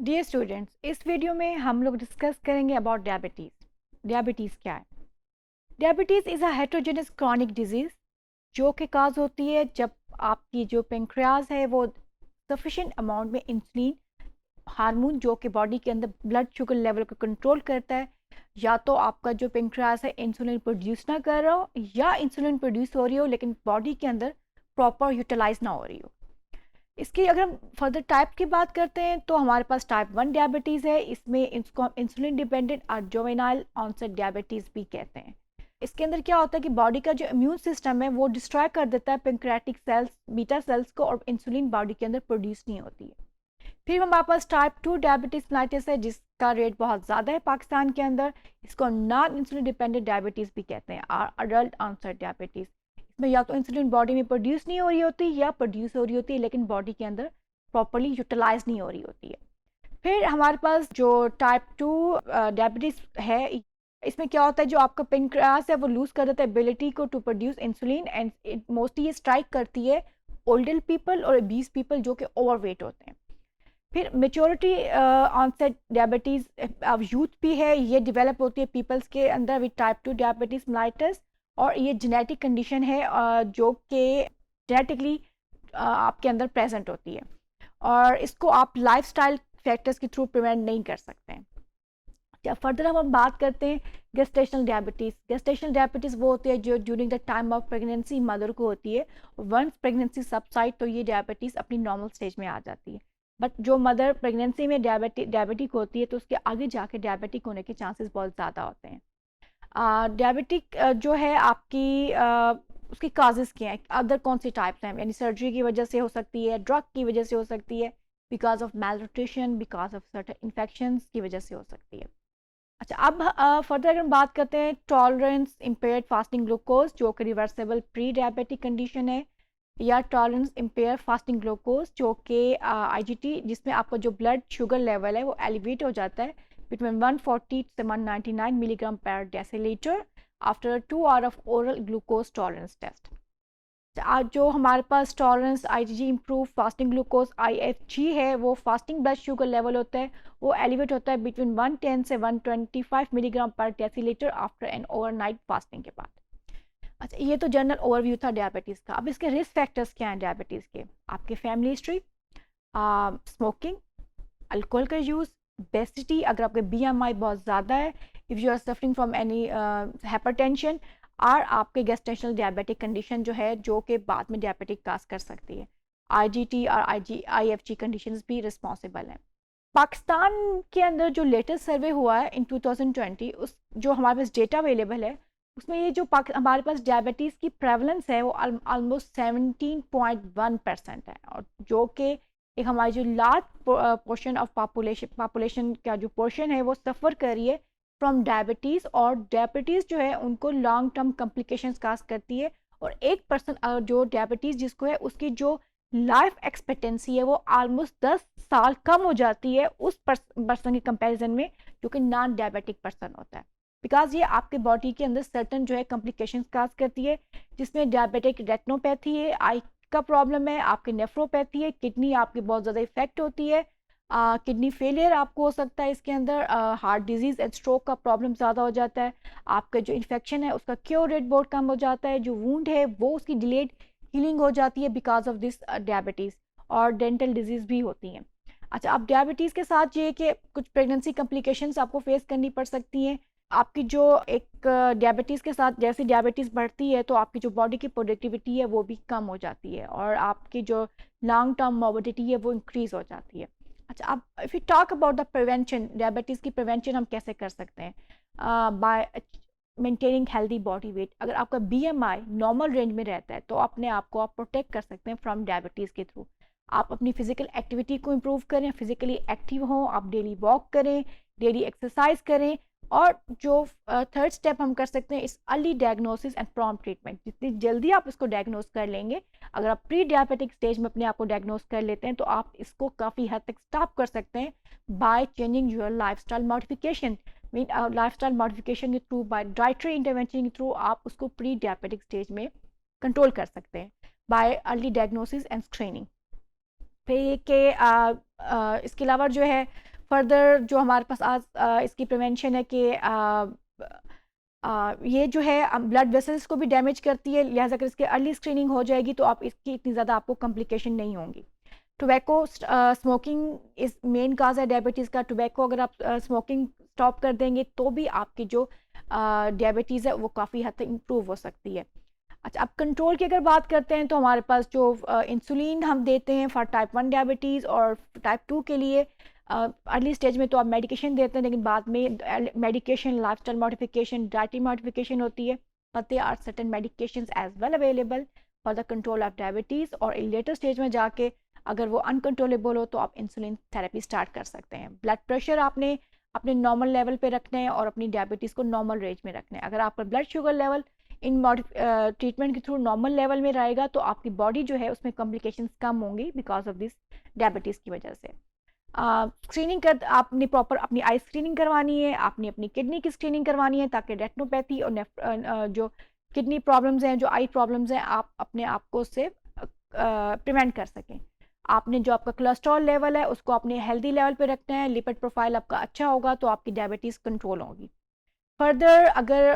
Dear students, इस video में हम लोग डिस्कस करेंगे अबाउट डायबिटीज़। डायबिटीज़ क्या है? Diabetes is a heterogeneous chronic disease जो कि काज होती है जब आपकी जो पेंक्रियाज है वो सफिशिएंट अमाउंट में इंसुलिन हार्मोन जो कि बॉडी के अंदर ब्लड शुगर लेवल को कंट्रोल करता है, या तो आपका जो पेंक्रियाज है इंसुलिन प्रोड्यूस ना कर रहा हो या इंसुलिन प्रोड्यूस हो रही हो लेकिन बॉडी के अंदर प्रॉपर यूटिलाइज ना हो रही हो। इसकी अगर हम फर्दर टाइप की बात करते हैं तो हमारे पास टाइप 1 डायबिटीज़ है। इसमें इसको हम इंसुलिन डिपेंडेंट और जुवेनाइल ऑनसेट डायबिटीज़ भी कहते हैं। इसके अंदर क्या होता है कि बॉडी का जो इम्यून सिस्टम है वो डिस्ट्रॉय कर देता है पेंक्रियाटिक सेल्स, बीटा सेल्स को, और इंसुलिन बॉडी के अंदर प्रोड्यूस नहीं होती है। फिर हमारे पास टाइप 2 डायबिटीज मेलाइटिस है जिसका रेट बहुत ज़्यादा है पाकिस्तान के अंदर। इसको नॉन इंसुलिन डिपेंडेंट डायबिटीज़ भी कहते हैं और अडल्ट ऑनसेट डायबिटीज़। इसमें या तो इंसुलिन बॉडी में प्रोड्यूस नहीं हो रही होती या प्रोड्यूस हो रही होती है लेकिन बॉडी के अंदर प्रॉपरली यूटिलाइज नहीं हो रही होती है। फिर हमारे पास जो टाइप 2 डायबिटीज़ है, इसमें क्या होता है जो आपका पेनक्रियास है वो लूज कर देता है एबिलिटी को to produce insulin, and mostly ये स्ट्राइक करती है ओल्डर पीपल और बीस पीपल जो कि ओवरवेट होते हैं। फिर मेच्योरिटी ऑनसेट डायबिटीज़ अब यूथ भी है, ये डेवलप होती है पीपल्स के अंदर विद टाइप 2 डायबिटीज़ मेलाइटस, और ये जेनेटिक कंडीशन है जो कि जेनेटिकली आपके अंदर प्रेजेंट होती है और इसको आप लाइफस्टाइल फैक्टर्स के थ्रू प्रिवेंट नहीं कर सकते हैं। जब फर्दर हम बात करते हैं गेस्टेशनल डायबिटीज़। गेस्टेशनल डायबिटीज़ वो होती है जो during the time of pregnancy mother को होती है। वंस प्रेगनेंसी सबसाइड तो ये डायबिटीज़ अपनी नॉर्मल स्टेज में आ जाती है। बट जो मदर प्रेगनेंसी में डायबिटिक होती है तो उसके आगे जाके डायबिटिक होने के चांसेस बहुत ज़्यादा होते हैं। डायबिटिक जो है आपकी उसकी काजेज़ क्या हैं, अदर कौन सी टाइप्स हैं, यानी सर्जरी की वजह से हो सकती है, ड्रग की वजह से हो सकती है, because of malnutrition, because of certain infections की वजह से हो सकती है। अच्छा, अब फर्दर अगर हम बात करते हैं टॉलरेंस इम्पेयर्ड फास्टिंग ग्लूकोज जो कि रिवर्सेबल प्री डायबिटिक कंडीशन है, या टॉलरेंस इम्पेयर फास्टिंग ग्लूकोज जो कि आईजीटी जिसमें आपका जो ब्लड शुगर लेवल है वो एलिवेट हो जाता है बिटवीन 140 से 199 मिलीग्राम पर decilitre after 2 hour of oral glucose tolerance test. आज जो हमारे पास tolerance IGG improve fasting glucose IFG है वो फास्टिंग ब्लड शुगर लेवल होता है वो एलिवेट होता है बिटवीन 110 से 125 मिलीग्राम पर decilitre after an overnight fasting के बाद। अच्छा, ये तो जनरल ओवरव्यू था डायबिटीज़ का। अब इसके रिस्क फैक्टर्स क्या हैं डायबिटीज़ के? आपके फैमिली हिस्ट्री, स्मोकिंग, अल्कोहल का यूज़, बेसिटी, अगर आपके बीएमआई बहुत ज़्यादा है, if you are suffering from any hypertension, और आपके गेस्टेशनल डायबिटिक कंडीशन जो है जो कि बाद में डायबिटिक काज कर सकती है। आईजीटी और आईएफजी कंडीशंस भी रिस्पॉन्सिबल हैं। पाकिस्तान के अंदर जो लेटेस्ट सर्वे हुआ है इन 2020, उस जो हमारे पास डेटा अवेलेबल है उसमें ये जो हमारे पास डायबिटीज़ की प्रेवलेंस है वो ऑलमोस्ट 17.1% है, और जो कि एक हमारी जो लार्ज पोर्शन ऑफ पॉपुलेशन का जो पोर्शन है वो सफ़र कर रही है फ्रॉम डायबिटीज़, और डायबिटीज़ जो है उनको लॉन्ग टर्म कॉम्प्लिकेशंस काज करती है। और एक पर्सन जो डायबिटीज़ जिसको है उसकी जो लाइफ एक्सपेक्टेंसी है वो ऑलमोस्ट 10 साल कम हो जाती है उस पर्सन के कंपैरिजन में जो कि नॉन डायबिटिक पर्सन होता है, बिकॉज ये आपके बॉडी के अंदर सर्टन जो है कॉम्प्लिकेशंस काज करती है, जिसमें डायबिटिक रेटिनोपैथी है, आई का प्रॉब्लम है, आपकी नेफ्रोपैथी है, किडनी आपकी बहुत ज़्यादा इफेक्ट होती है, किडनी फेलियर आपको हो सकता है, इसके अंदर हार्ट डिजीज़ एंड स्ट्रोक का प्रॉब्लम ज़्यादा हो जाता है, आपका जो इन्फेक्शन है उसका क्योर रेट बहुत कम हो जाता है, जो वूंड है वो उसकी डिलेड हीलिंग हो जाती है बिकॉज ऑफ दिस डायबिटीज़, और डेंटल डिजीज़ भी होती हैं। अच्छा, अब डायबिटीज़ के साथ ये कि कुछ प्रेगनेंसी कॉम्प्लिकेशंस आपको फेस करनी पड़ सकती हैं। आपकी जो एक डायबिटीज़ के साथ जैसे डायबिटीज़ बढ़ती है तो आपकी जो बॉडी की प्रोडक्टिविटी है वो भी कम हो जाती है, और आपकी जो लॉन्ग टर्म मोबिलिटी है वो इंक्रीज़ हो जाती है। अच्छा, अब if you talk about the prevention, diabetes की प्रिवेंशन हम कैसे कर सकते हैं? Bye maintaining healthy body weight. अगर आपका बीएमआई नॉर्मल रेंज में रहता है तो अपने आप को आप प्रोटेक्ट कर सकते हैं फ्रॉम डायबिटीज़ के थ्रू। आप अपनी फिजिकल एक्टिविटी को इम्प्रूव करें, फिजिकली एक्टिव हों, आप डेली वॉक करें, डेली एक्सरसाइज करें, और जो थर्ड स्टेप हम कर सकते हैं इस early diagnosis and prompt treatment. जितनी जल्दी आप इसको डायग्नोस कर लेंगे, अगर आप प्री डायबिटिक स्टेज में अपने आप को डायग्नोस कर लेते हैं तो आप इसको काफ़ी हद तक स्टॉप कर सकते हैं by changing your lifestyle modification. Lifestyle modification के थ्रू, बाय डाइटरी इंटरवेंशन के थ्रू आप उसको प्री डायबिटिक स्टेज में कंट्रोल कर सकते हैं bye early diagnosis and screening. फिर ये कि इसके अलावा जो है फर्दर जो हमारे पास आज इसकी प्रिवेंशन है कि ये जो है ब्लड वेसल्स को भी डैमेज करती है, लिहाजा अगर इसकी अर्ली स्क्रीनिंग हो जाएगी तो आप इसकी इतनी ज़्यादा आपको कॉम्प्लिकेशन नहीं होंगी। टोबैको स्मोकिंग इस मेन काज है डायबिटीज़ का। टोबैको अगर आप स्मोकिंग स्टॉप कर देंगे तो भी आपकी जो डायबिटीज़ है वो काफ़ी हद तक इम्प्रूव हो सकती है। अच्छा, अब कंट्रोल की अगर बात करते हैं तो हमारे पास जो इंसुलिन हम देते हैं फॉर टाइप 1 डायबिटीज़ और टाइप 2 के लिए अर्ली स्टेज में तो आप मेडिकेशन देते हैं, लेकिन बाद में medication, lifestyle modification, dietary modification होती है, but they are certain medications as well available for the control of diabetes. और लेटर स्टेज में जाके अगर वो अनकंट्रोलेबल हो तो आप इंसुलिन थेरेपी स्टार्ट कर सकते हैं। ब्लड प्रेशर आपने अपने नॉर्मल लेवल पे रखना है और अपनी डायबिटीज़ को नॉर्मल रेंज में रखना है। अगर आपका blood sugar level in treatment के थ्रू नॉर्मल लेवल में रहेगा तो आपकी बॉडी जो है उसमें कॉम्प्लिकेशंस कम होंगी बिकॉज ऑफ दिस डायबिटीज़ की वजह से। स्क्रीनिंग कर आपने प्रॉपर अपनी आई स्क्रीनिंग करवानी है, आपने अपनी किडनी की स्क्रीनिंग करवानी है ताकि रेटिनोपैथी और जो किडनी प्रॉब्लम्स हैं, जो आई प्रॉब्लम्स हैं, आप अपने आप को उससे प्रिवेंट कर सकें। आपने जो आपका कोलेस्ट्रॉल लेवल है उसको अपने हेल्दी लेवल पे रखना है। लिपिड प्रोफाइल आपका अच्छा होगा तो आपकी डायबिटीज़ कंट्रोल होगी। फर्दर अगर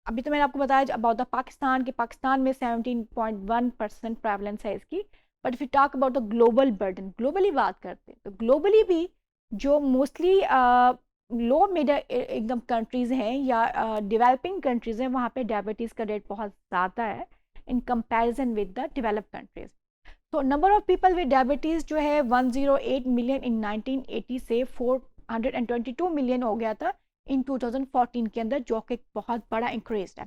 अभी तो मैंने आपको बताया अबाउट द पाकिस्तान, कि पाकिस्तान में 17.1% प्रेवलेंस है इसकी। But if you talk about the global burden, globally बात करते हैं तो ग्लोबली भी जो मोस्टली लो मिडल इनकम कंट्रीज़ हैं या डेवलपिंग कंट्रीज़ हैं वहाँ पे डायबिटीज़ का रेट बहुत ज़्यादा है in comparison with the developed countries. तो number of people with diabetes जो है 108 मिलियन इन 1980 से 422 मिलियन हो गया था इन 2014 के अंदर, जो कि बहुत बड़ा इंक्रीज है।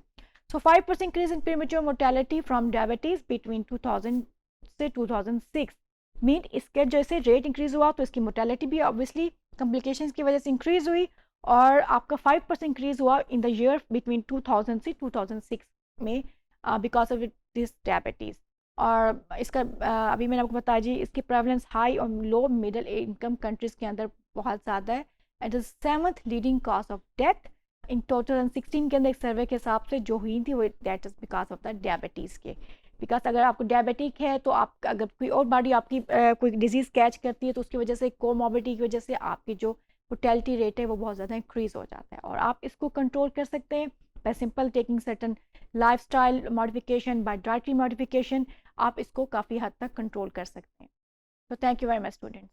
सो 5% increase in premature mortality from diabetes between 2000 से 2006 मीन इसके जैसे रेट इंक्रीज हुआ तो इसकी मोर्टेलिटी भी ऑब्वियसली कॉम्प्लिकेशंस की वजह से इंक्रीज हुई, और आपका 5% इंक्रीज हुआ इन द ईयर बिटवीन 2000 से 2006 में बिकॉज ऑफ दिस डायबिटीज़। और इसका अभी मैंने आपको बताया जी इसकी प्रेवलेंस हाई और लो मिडिल इनकम कंट्रीज़ के अंदर बहुत ज़्यादा है। At the 7th leading cause of death in 2016 के अंदर एक सर्वे के हिसाब से जो हुई थी वो that is because of the diabetes के। बिकॉज अगर आपको डायबिटिक है तो आप अगर कोई और बॉडी आपकी कोई डिजीज़ कैच करती है तो उसकी वजह से कोमॉर्बिडिटी की वजह से आपकी जो मोर्टेलिटी रेट है वो बहुत ज़्यादा इंक्रीज हो जाता है। और आप इसको कंट्रोल कर सकते हैं by simple taking certain lifestyle modification, by dietary modification. आप इसको काफ़ी हद तक कंट्रोल कर सकते हैं। तो thank you very much students.